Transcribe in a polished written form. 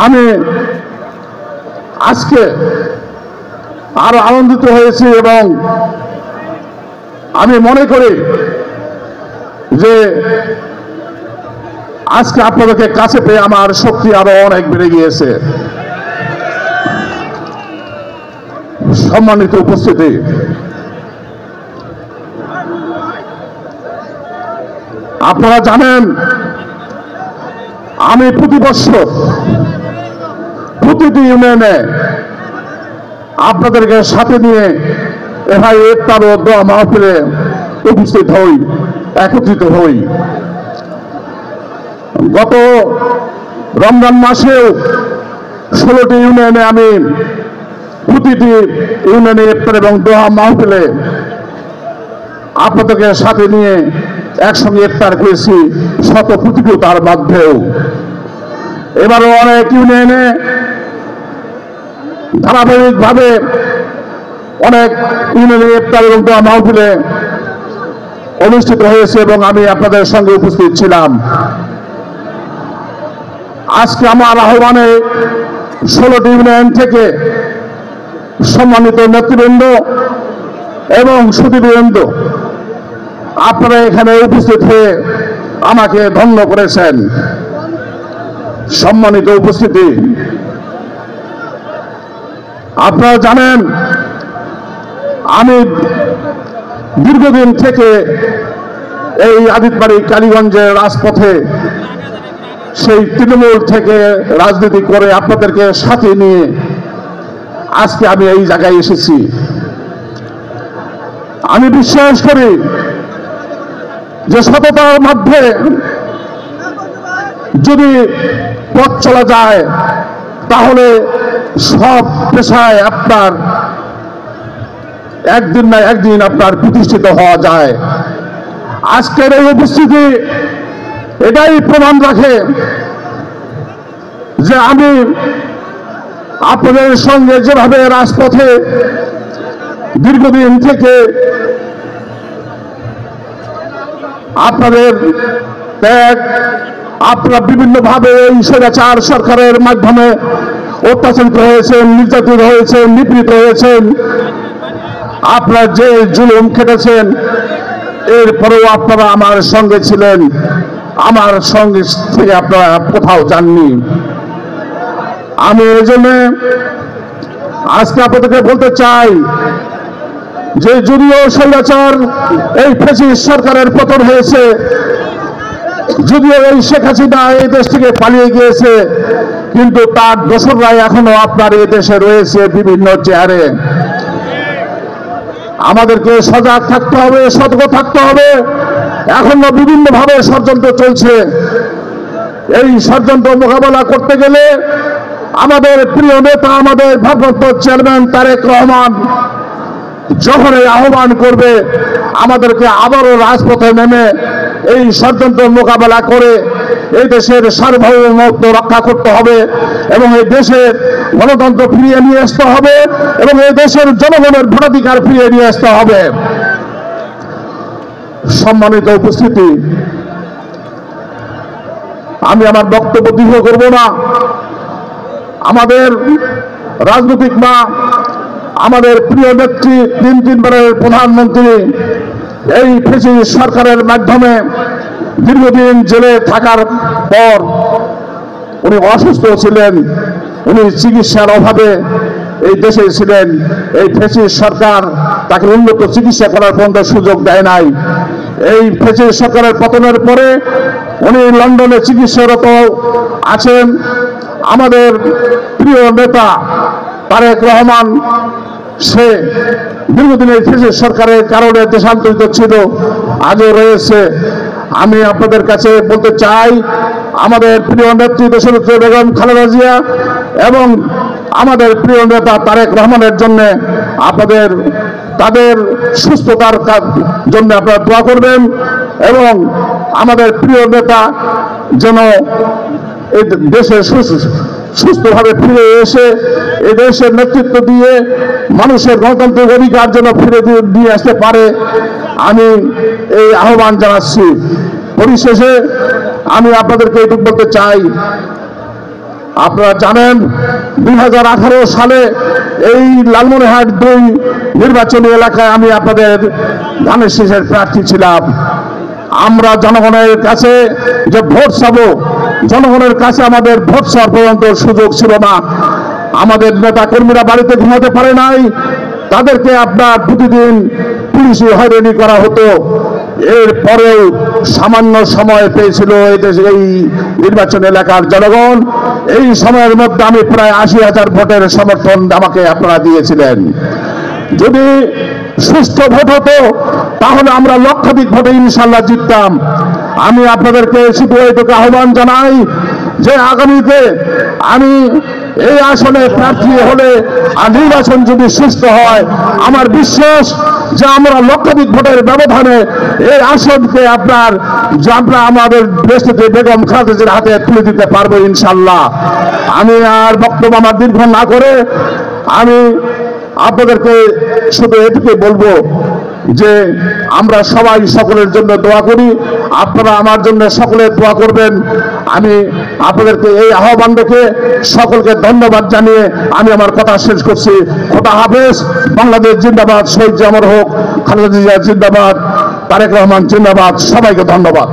আমি আজকে আরো আনন্দিত হয়েছি এবং আমি মনে করি যে আজকে আপনাদেরকে কাছে পেয়ে আমার শক্তি আরো অনেক বেড়ে গিয়েছে। সম্মানিত উপস্থিতি, আপনারা জানেন আমি প্রতি বছর প্রতিটি ইউনিয়নে আপনাদেরকে সাথে নিয়ে এভাবে ইফতার ও দোয়া মাহফিলে উপস্থিত হই, একত্রিত হই। গত রমজান মাসেও 16টি ইউনিয়নে আমি প্রতিটি ইউনিয়নে ইফতার এবং দোয়া মাহফিলে আপনাদেরকে সাথে নিয়ে একসঙ্গে ইফতার করেছি, শত প্রতিকূলতার মধ্যেও। এবারও অনেক ইউনিয়নে ধারাবাহিকভাবে অনেক ইউনিয়নে ইফতার এবং দোয়া মাহফিলে অনুষ্ঠিত হয়েছে এবং আমি আপনাদের সঙ্গে উপস্থিত ছিলাম। আজকে আমার আহ্বানে 16টি ইউনিয়ন থেকে সম্মানিত নেতৃবৃন্দ এবং সুধীবৃন্দ আপনারা এখানে উপস্থিত হয়ে আমাকে ধন্য করেছেন। সম্মানিত উপস্থিতি, আপনারা জানেন আমি দীর্ঘদিন থেকে এই আদিতবাড়ি কালীগঞ্জের রাজপথে সেই তৃণমূল থেকে রাজনীতি করে আপনাদেরকে সাথে নিয়ে আজকে আমি এই জায়গায় এসেছি। আমি বিশ্বাস করি যে সততার মধ্যে যদি পথ চলা যায় তাহলে সব পেশায় আপনার একদিন না একদিন আপনার প্রতিষ্ঠিত হওয়া যায়। আজকের এই উপস্থিতি এটাই প্রমাণ রাখে যে আমি আপনাদের সঙ্গে যেভাবে রাজপথে দীর্ঘদিন থেকে আপনাদের ত্যাগ, আপনারা বিভিন্নভাবে এই স্বৈরাচার সরকারের মাধ্যমে অত্যাচারিত হয়েছেন, নির্যাতিত হয়েছেন, নিপীড়িত হয়েছেন, আপনারা যে জুলুম খেটেছেন, এরপরেও আপনারা আমার সঙ্গে ছিলেন, আমার সঙ্গে থেকে আপনারা কোথাও যাননি। আমি এই জন্য আজকে আপনাদেরকে বলতে চাই যে যদিও স্বৈরাচার এই ফ্যাসিস্ট সরকারের পতন হয়েছে, যদিও এই শেখ হাসিনা এই দেশ থেকে পালিয়ে গিয়েছে, কিন্তু তার দোসররাই এখনো আপনার এই দেশে রয়েছে বিভিন্ন চেয়ারে। আমাদেরকে সজাগ থাকতে হবে, সতর্ক থাকতে হবে। এখনো বিভিন্নভাবে ষড়যন্ত্র চলছে। এই ষড়যন্ত্র মোকাবেলা করতে গেলে আমাদের প্রিয় নেতা, আমাদের ভারপ্রাপ্ত চেয়ারম্যান তারেক রহমান যখন এই আহ্বান করবে, আমাদেরকে আবারও রাজপথে নেমে এই ষড়যন্ত্র মোকাবেলা করে এই দেশের সার্বভৌমত্ব রক্ষা করতে হবে এবং এই দেশের গণতন্ত্র ফিরিয়ে নিয়ে আসতে হবে এবং এই দেশের জনগণের ভোটাধিকার ফিরিয়ে নিয়ে আসতে হবে। সম্মানিত উপস্থিতি, আমি আমার বক্তব্য দীর্ঘ করব না। আমাদের রাজনৈতিক মা, আমাদের প্রিয় নেত্রী, তিনবারের প্রধানমন্ত্রী এই ফ্যাসিস্ট সরকারের মাধ্যমে দীর্ঘদিন জেলে থাকার পর উনি অসুস্থ ছিলেন, উনি চিকিৎসার অভাবে এই দেশে ছিলেন। এই ফ্যাসিস্ট সরকার তাকে উন্নত চিকিৎসা করার পর্যন্ত সুযোগ দেয় নাই। এই ফ্যাসিস্ট সরকারের পতনের পরে উনি লন্ডনে চিকিৎসারত আছেন। আমাদের প্রিয় নেতা তারেক রহমান, সে দীর্ঘদিনের ফ্যাসিস্ট সরকারের কারণে দেশান্তরিত ছিল, আজও রয়েছে। আমি আপনাদের কাছে বলতে চাই, আমাদের প্রিয় নেত্রী দেশনেত্রী বেগম খালেদা জিয়া এবং আমাদের প্রিয় নেতা তারেক রহমানের জন্য আপনাদের তাদের সুস্থতার জন্য আপনারা দোয়া করবেন এবং আমাদের প্রিয় নেতা যেন এই দেশে সুস্থভাবে ফিরে এসে এই দেশের নেতৃত্ব দিয়ে মানুষের গণতান্ত্রিক অধিকার যেন ফিরে দিয়ে আসতে পারে, আমি এই আহ্বান জানাচ্ছি। পরিশেষে আমি আপনাদেরকে এটুকু বলতে চাই আপনারা জানেন 2018 সালে এই লালমনিরহাট 2 নির্বাচনী এলাকায় আমি আপনাদের ধানের শীষের প্রার্থী ছিলাম। আমরা জনগণের কাছে যে ভোট চাবো, জনগণের কাছে আমাদের ভোট চাওয়ার পর্যন্ত সুযোগ ছিল না। আমাদের নেতা কর্মীরা বাড়িতে ঘুমাতে পারে নাই, তাদেরকে আপনার প্রতিদিন পুলিশি হয়রানি করা হতো। এরপরেও সামান্য সময় পেয়েছিল এই নির্বাচন এলাকার জনগণ। এই সময়ের মধ্যে আমি প্রায় 80,000 ভোটের সমর্থন আমাকে আপনারা দিয়েছিলেন। যদি সুষ্ঠু ভোট হতো তাহলে আমরা লক্ষাধিক ভোটে ইনশাল্লাহ জিততাম। আমি আপনাদেরকে শুধু এইটুকু আহ্বান জানাই যে আগামীতে আমি এই আসনে প্রার্থী হলে আর নির্বাচন যদি সুস্থ হয়, আমার বিশ্বাস যে আমরা লক্ষাধিক ভোটের ব্যবধানে এই আসনকে আমরা আমাদের দেশটিতে বেগম খালেদা জিয়ার হাতে তুলে দিতে পারবো ইনশাল্লাহ। আমি আর বক্তব্য আমার দীর্ঘ না করে আমি আপনাদেরকে শুধু এটুকুই বলবো যে আমরা সবাই সকলের জন্য দোয়া করি, আপনারা আমার জন্য সকলে দোয়া করবেন। আমি আপনাদেরকে এই আহ্বান রেখে সকলকে ধন্যবাদ জানিয়ে আমি আমার কথা শেষ করছি। খোদা হাফেজ। বাংলাদেশ জিন্দাবাদ। শহীদ অমর হোক। খালেদা জিয়া জিন্দাবাদ। তারেক রহমান জিন্দাবাদ। সবাইকে ধন্যবাদ।